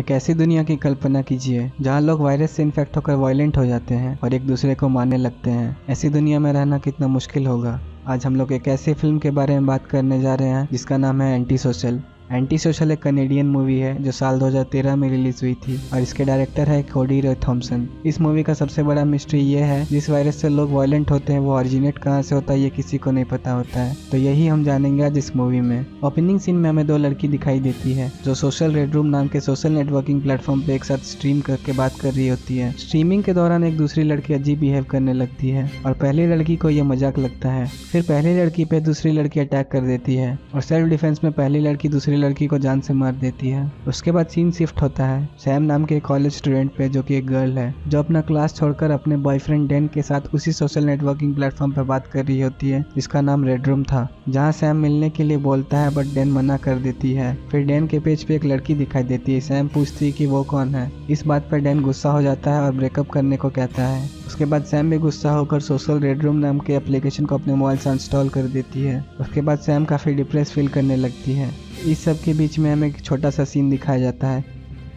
एक ऐसी दुनिया की कल्पना कीजिए जहाँ लोग वायरस से इन्फेक्ट होकर वायलेंट हो जाते हैं और एक दूसरे को मारने लगते हैं। ऐसी दुनिया में रहना कितना मुश्किल होगा। आज हम लोग एक ऐसी फिल्म के बारे में बात करने जा रहे हैं जिसका नाम है एंटी सोशल। एंटी सोशल एक कनेडियन मूवी है जो साल 2013 में रिलीज हुई थी और इसके डायरेक्टर है कोडी रॉय थॉम्सन। इस मूवी का सबसे बड़ा मिस्ट्री ये है जिस वायरस से लोग वायलेंट होते हैं वो ऑरिजिनेट कहाँ से होता है ये किसी को नहीं पता होता है। तो यही हम जानेंगे आज इस मूवी में। ओपनिंग सीन में हमें दो लड़की दिखाई देती है जो सोशल रेड रूम नाम के सोशल नेटवर्किंग प्लेटफॉर्म पे एक साथ स्ट्रीम करके बात कर रही होती है। स्ट्रीमिंग के दौरान एक दूसरी लड़की अजीब बिहेव करने लगती है और पहली लड़की को ये मजाक लगता है। फिर पहली लड़की पे दूसरी लड़की अटैक कर देती है और सेल्फ डिफेंस में पहली लड़की दूसरी लड़की को जान से मार देती है। उसके बाद सीन शिफ्ट होता है सैम नाम के कॉलेज स्टूडेंट पे जो कि एक गर्ल है जो अपना क्लास छोड़कर अपने बॉयफ्रेंड डैन के साथ उसी सोशल नेटवर्किंग प्लेटफॉर्म पे बात कर रही होती है जिसका नाम रेड रूम था, जहाँ सैम मिलने के लिए बोलता है बट डैन मना कर देती है। फिर डैन के पेज पे एक लड़की दिखाई देती है। सैम पूछती है कि वो कौन है। इस बात पर डैन गुस्सा हो जाता है और ब्रेकअप करने को कहता है। उसके बाद सैम भी गुस्सा होकर सोशल रेड रूम नाम के एप्लीकेशन को अपने मोबाइल से इंस्टॉल कर देती है। उसके बाद सैम काफ़ी डिप्रेस फील करने लगती है। इस सब के बीच में हमें एक छोटा सा सीन दिखाया जाता है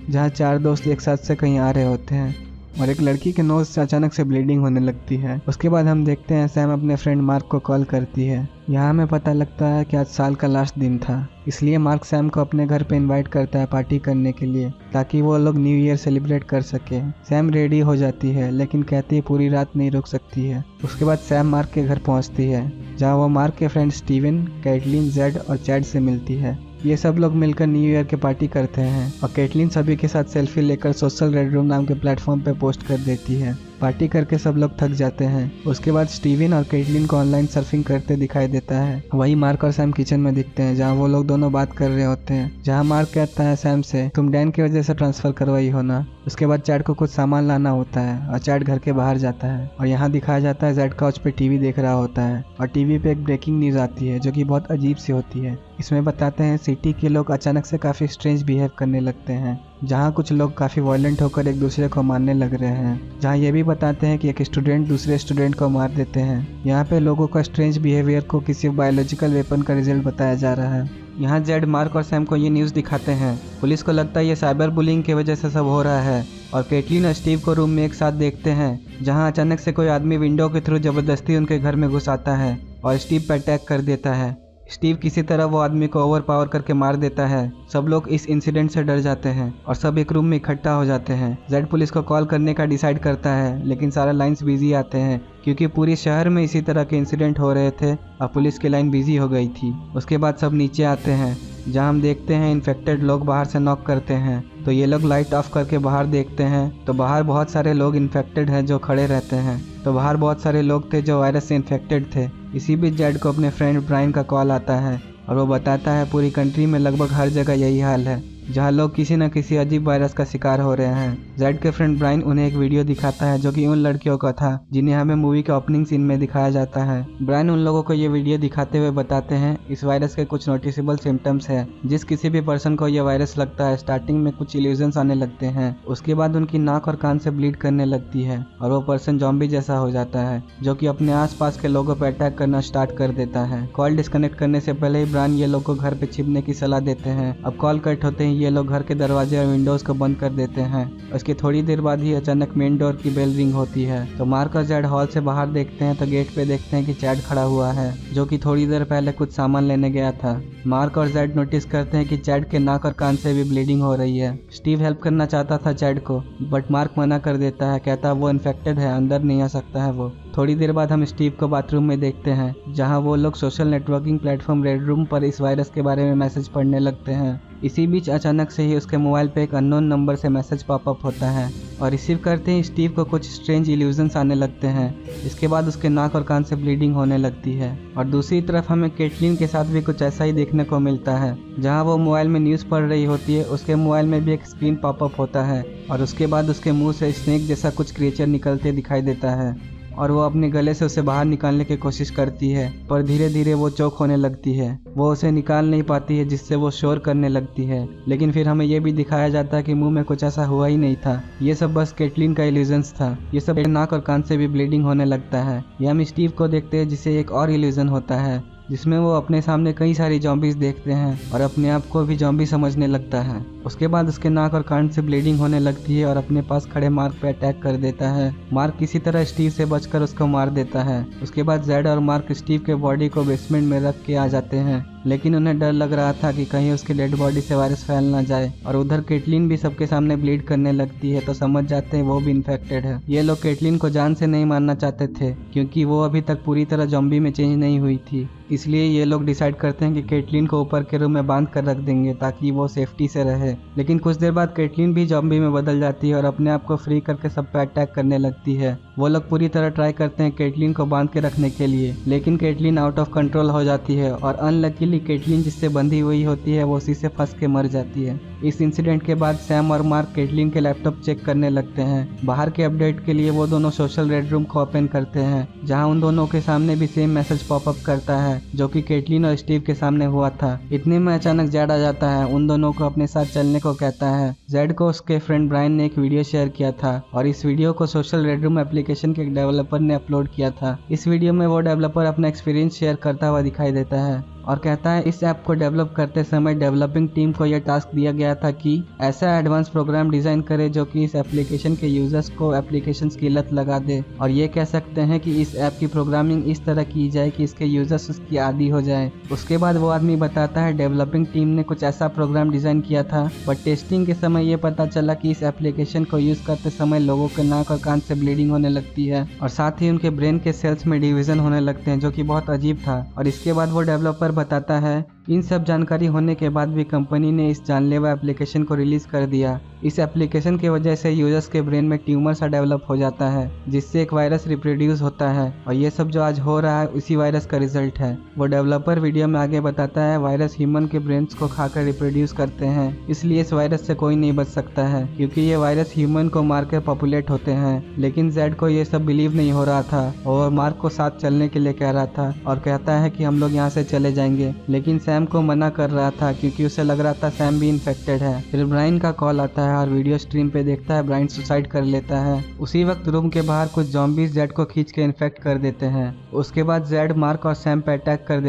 जहाँ चार दोस्त एक साथ से कहीं आ रहे होते हैं और एक लड़की के नोज से अचानक से ब्लीडिंग होने लगती है। उसके बाद हम देखते हैं सैम अपने फ्रेंड मार्क को कॉल करती है। यहाँ हमें पता लगता है कि आज साल का लास्ट दिन था, इसलिए मार्क सैम को अपने घर पे इनवाइट करता है पार्टी करने के लिए ताकि वो लोग न्यू ईयर सेलिब्रेट कर सके। सैम रेडी हो जाती है लेकिन कहती है पूरी रात नहीं रुक सकती है। उसके बाद सैम मार्क के घर पहुँचती है जहाँ वो मार्क के फ्रेंड स्टीवन, कैटलिन, जेड और चैड से मिलती है। ये सब लोग मिलकर न्यू ईयर के पार्टी करते हैं और कैटलिन सभी के साथ सेल्फी लेकर सोशल रेड रूम नाम के प्लेटफॉर्म पे पोस्ट कर देती है। पार्टी करके सब लोग थक जाते हैं। उसके बाद स्टीवन और कैटलिन को ऑनलाइन सर्फिंग करते दिखाई देता है। वही मार्क और सैम किचन में दिखते हैं जहाँ वो लोग दोनों बात कर रहे होते हैं, जहाँ मार्क कहता है सैम से तुम डैन की वजह से ट्रांसफर करवाई हो ना। उसके बाद चैड को कुछ सामान लाना होता है और चैड घर के बाहर जाता है और यहाँ दिखाया जाता है जेड काउच पे टीवी देख रहा होता है और टीवी पे एक ब्रेकिंग न्यूज आती है जो कि बहुत अजीब सी होती है। इसमें बताते हैं सिटी के लोग अचानक से काफ़ी स्ट्रेंज बिहेव करने लगते हैं, जहाँ कुछ लोग काफ़ी वायलेंट होकर एक दूसरे को मारने लग रहे हैं। जहाँ ये भी बताते हैं कि एक स्टूडेंट दूसरे स्टूडेंट को मार देते हैं। यहाँ पे लोगों का स्ट्रेंज बिहेवियर को किसी बायोलॉजिकल वेपन का रिजल्ट बताया जा रहा है। यहाँ जेड मार्क और सैम को ये न्यूज़ दिखाते हैं। पुलिस को लगता है ये साइबर बुलिंग की वजह से सब हो रहा है और कैटलिन और स्टीव को रूम में एक साथ देखते हैं जहाँ अचानक से कोई आदमी विंडो के थ्रू ज़बरदस्ती उनके घर में घुस आता है और स्टीव पर अटैक कर देता है। स्टीव किसी तरह वो आदमी को ओवर पावर करके मार देता है। सब लोग इस इंसिडेंट से डर जाते हैं और सब एक रूम में इकट्ठा हो जाते हैं। जेड पुलिस को कॉल करने का डिसाइड करता है लेकिन सारा लाइंस बिजी आते हैं क्योंकि पूरे शहर में इसी तरह के इंसिडेंट हो रहे थे और पुलिस की लाइन बिजी हो गई थी। उसके बाद सब नीचे आते हैं जहाँ हम देखते हैं इन्फेक्टेड लोग बाहर से नॉक करते हैं। तो ये लोग लाइट ऑफ करके बाहर देखते हैं तो बाहर बहुत सारे लोग इन्फेक्टेड हैं जो खड़े रहते हैं। तो बाहर बहुत सारे लोग थे जो वायरस से इन्फेक्टेड थे। इसी बीच जेड को अपने फ्रेंड ब्रायन का कॉल आता है और वो बताता है पूरी कंट्री में लगभग हर जगह यही हाल है जहाँ लोग किसी न किसी अजीब वायरस का शिकार हो रहे हैं। जेड के फ्रेंड ब्रायन उन्हें एक वीडियो दिखाता है जो कि उन लड़कियों का था जिन्हें हमें मूवी के ओपनिंग सीन में दिखाया जाता है। ब्रायन उन लोगों को ये वीडियो दिखाते हुए बताते हैं इस वायरस के कुछ नोटिसेबल सिम्टम्स है। जिस किसी भी पर्सन को यह वायरस लगता है स्टार्टिंग में कुछ इल्यूजन्स आने लगते हैं, उसके बाद उनकी नाक और कान से ब्लीड करने लगती है और वो पर्सन जॉम्बी जैसा हो जाता है जो कि अपने आसपास के लोगों पर अटैक करना स्टार्ट कर देता है। कॉल डिस्कनेक्ट करने से पहले ही ब्रायन ये लोग को घर पे छिपने की सलाह देते हैं। अब कॉल कट होते ही ये लोग घर के दरवाजे और विंडोज को बंद कर देते हैं। उसकी थोड़ी देर बाद ही अचानक मेन डोर की बेल रिंग होती है तो मार्क और जेड हॉल से बाहर देखते हैं तो गेट पे देखते हैं कि चैड खड़ा हुआ है जो कि थोड़ी देर पहले कुछ सामान लेने गया था। मार्क और जेड नोटिस करते हैं कि चैड के नाक और कान से भी ब्लीडिंग हो रही है। स्टीव हेल्प करना चाहता था चैड को बट मार्क मना कर देता है, कहता वो इन्फेक्टेड है, अंदर नहीं आ सकता है वो। थोड़ी देर बाद हम स्टीव को बाथरूम में देखते हैं जहां वो लोग social networking platform red room पर इस वायरस के बारे में मैसेज पढ़ने लगते हैं। इसी बीच अचानक से ही उसके मोबाइल पे एक अननोन नंबर से मैसेज पॉपअप होता है और रिसीव करते ही स्टीव को कुछ स्ट्रेंज इल्यूजन्स आने लगते हैं। इसके बाद उसके नाक और कान से ब्लीडिंग होने लगती है और दूसरी तरफ हमें कैटलिन के साथ भी कुछ ऐसा ही देखने को मिलता है। जहां वो मोबाइल में न्यूज़ पढ़ रही होती है उसके मोबाइल में भी एक स्क्रीन पॉपअप होता है और उसके बाद उसके मुंह से स्नेक जैसा कुछ क्रिएचर निकलते दिखाई देता है और वो अपने गले से उसे बाहर निकालने की कोशिश करती है पर धीरे धीरे वो चोक होने लगती है। वो उसे निकाल नहीं पाती है जिससे वो शोर करने लगती है। लेकिन फिर हमें ये भी दिखाया जाता है कि मुंह में कुछ ऐसा हुआ ही नहीं था, ये सब बस कैटलिन का इल्यूजन्स था। ये सब नाक और कान से भी ब्लीडिंग होने लगता है। ये हम स्टीव को देखते हैं जिसे एक और इल्यूजन होता है जिसमें वो अपने सामने कई सारी जॉम्बीज देखते हैं और अपने आप को भी जॉम्बी समझने लगता है। उसके बाद उसके नाक और कान से ब्लीडिंग होने लगती है और अपने पास खड़े मार्क पे अटैक कर देता है। मार्क किसी तरह स्टीव से बचकर उसको मार देता है। उसके बाद जेड और मार्क स्टीव के बॉडी को बेसमेंट में रख के आ जाते हैं, लेकिन उन्हें डर लग रहा था कि कहीं उसकी डेड बॉडी से वायरस फैल ना जाए। और उधर केटलिन भी सबके सामने ब्लीड करने लगती है, तो समझ जाते हैं वो भी इन्फेक्टेड है। ये लोग केटलिन को जान से नहीं मारना चाहते थे क्योंकि वो अभी तक पूरी तरह जॉम्बी में चेंज नहीं हुई थी, इसलिए ये लोग डिसाइड करते हैं कि केटलिन को ऊपर के रूम में बांध कर रख देंगे ताकि वो सेफ्टी से रहे। लेकिन कुछ देर बाद केटलिन भी जॉम्बी में बदल जाती है और अपने आप को फ्री करके सब पे अटैक करने लगती है। वो लोग पूरी तरह ट्राई करते हैं केटलिन को बांध के रखने के लिए, लेकिन केटलिन आउट ऑफ कंट्रोल हो जाती है और अनलकीली केटलिन जिससे बंधी हुई होती है वो उसी से फंस के मर जाती है। इस इंसिडेंट के बाद सैम और मार्क केटलिन के लैपटॉप चेक करने लगते हैं। बाहर के अपडेट के लिए वो दोनों सोशल रेड रूम को ओपन करते हैं, जहां उन दोनों के सामने भी सेम मैसेज पॉपअप करता है जो कि केटलिन और स्टीव के सामने हुआ था। इतने में अचानक जेड आ जाता है, उन दोनों को अपने साथ चलने को कहता है। जेड को उसके फ्रेंड ब्रायन ने एक वीडियो शेयर किया था और इस वीडियो को सोशल रेड रूम एप्लीकेशन के एक डेवलपर ने अपलोड किया था। इस वीडियो में वो डेवलपर अपना एक्सपीरियंस शेयर करता हुआ दिखाई देता है और कहता है इस ऐप को डेवलप करते समय डेवलपिंग टीम को यह टास्क दिया गया था कि ऐसा एडवांस प्रोग्राम डिजाइन करे जो कि इस एप्लीकेशन के यूजर्स को एप्लीकेशन की लत लगा दे, और ये कह सकते हैं कि इस ऐप की प्रोग्रामिंग इस तरह की जाए कि इसके यूजर्स उसकी आदी हो जाए। उसके बाद वो आदमी बताता है डेवलपिंग टीम ने कुछ ऐसा प्रोग्राम डिजाइन किया था, पर टेस्टिंग के समय ये पता चला कि इस एप्लीकेशन को यूज करते समय लोगों के नाक और कान से ब्लीडिंग होने लगती है और साथ ही उनके ब्रेन के सेल्स में डिवीजन होने लगते हैं, जो कि बहुत अजीब था। और इसके बाद वो डेवलपर बताता है इन सब जानकारी होने के बाद भी कंपनी ने इस जानलेवा एप्लीकेशन को रिलीज कर दिया। इस एप्लीकेशन की वजह से यूजर्स के ब्रेन में ट्यूमर सा डेवलप हो जाता है, जिससे एक वायरस रिप्रोड्यूस होता है, और ये सब जो आज हो रहा है उसी वायरस का रिजल्ट है। वो डेवलपर वीडियो में आगे बताता है वायरस ह्यूमन के ब्रेन्स को खाकर रिप्रोड्यूस करते हैं, इसलिए इस वायरस से कोई नहीं बच सकता है क्योंकि ये वायरस ह्यूमन को मार कर पॉपुलेट होते हैं। लेकिन जेड को ये सब बिलीव नहीं हो रहा था और मार्क को साथ चलने के लिए कह रहा था और कहता है कि हम लोग यहाँ से चले जाएंगे, लेकिन सैम को मना कर रहा था क्योंकि उसे लग रहा था सैम भी इन्फेक्टेड है। फिर ब्रायन का कॉल आता है और वीडियो स्ट्रीम पे देखता है ब्रायन सुसाइड कर लेता है। उसी वक्त रूम के बाहर कुछ जॉम्बीज जेड को खींच के इन्फेक्ट कर देते हैं। उसके बाद जेड मार्क और सैम पे अटैक कर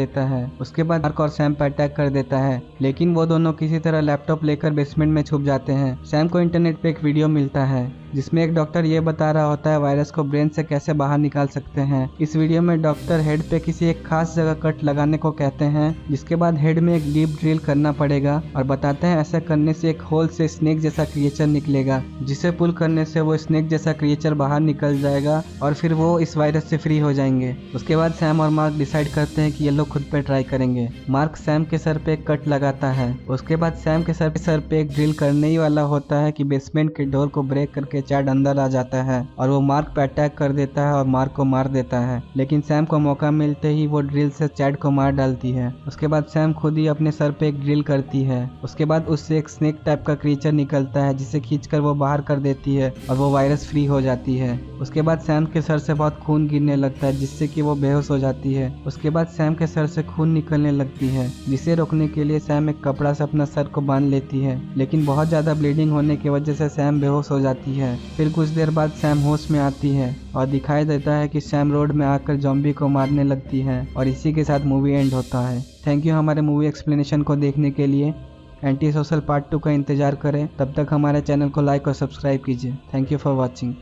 देता है, लेकिन वो दोनों किसी तरह लैपटॉप लेकर बेसमेंट में छुप जाते हैं। सैम को इंटरनेट पे एक वीडियो मिलता है जिसमें एक डॉक्टर ये बता रहा होता है वायरस को ब्रेन से कैसे बाहर निकाल सकते हैं। इस वीडियो में डॉक्टर हेड पे किसी एक खास जगह कट लगाने को कहते हैं, जिसके बाद हेड में एक डीप ड्रिल करना पड़ेगा और बताते हैं ऐसा करने से एक होल से स्नेक जैसा क्रिएचर निकलेगा, जिसे पुल करने से वो स्नेक जैसा क्रिएचर बाहर निकल जाएगा और फिर वो इस वायरस से फ्री हो जाएंगे। उसके बाद सैम और मार्क डिसाइड करते हैं कि ये लोग खुद पे ट्राई करेंगे। मार्क सैम के सर पे एक कट लगाता है। उसके बाद सैम के सर पे एक ड्रिल करने ही वाला होता है कि बेसमेंट के डोर को ब्रेक करके चैड अंदर आ जाता है और वो मार्क पे अटैक कर देता है और मार्क को मार देता है, लेकिन सैम को मौका मिलते ही वो ड्रिल से चैड को मार डालती है। उसके बाद सैम खुद ही अपने सर पे एक ड्रिल करती है। उसके बाद उससे एक स्नेक टाइप का क्रिएचर निकलता है जिसे खींचकर वो बाहर कर देती है और वो वायरस फ्री हो जाती है। उसके बाद सैम के सर से बहुत खून गिरने लगता है जिससे कि वो बेहोश हो जाती है। उसके बाद सैम के सर से खून निकलने लगती है, जिसे रोकने के लिए सैम एक कपड़ा से अपना सर को बांध लेती है, लेकिन बहुत ज्यादा ब्लीडिंग होने की वजह से सैम बेहोश हो जाती है। फिर कुछ देर बाद सैम होश में आती है और दिखाई देता है कि सैम रोड में आकर जॉम्बी को मारने लगती है और इसी के साथ मूवी एंड होता है। थैंक यू हमारे मूवी एक्सप्लेनेशन को देखने के लिए। एंटी सोशल पार्ट 2 का इंतजार करें, तब तक हमारे चैनल को लाइक और सब्सक्राइब कीजिए। Thank you for watching.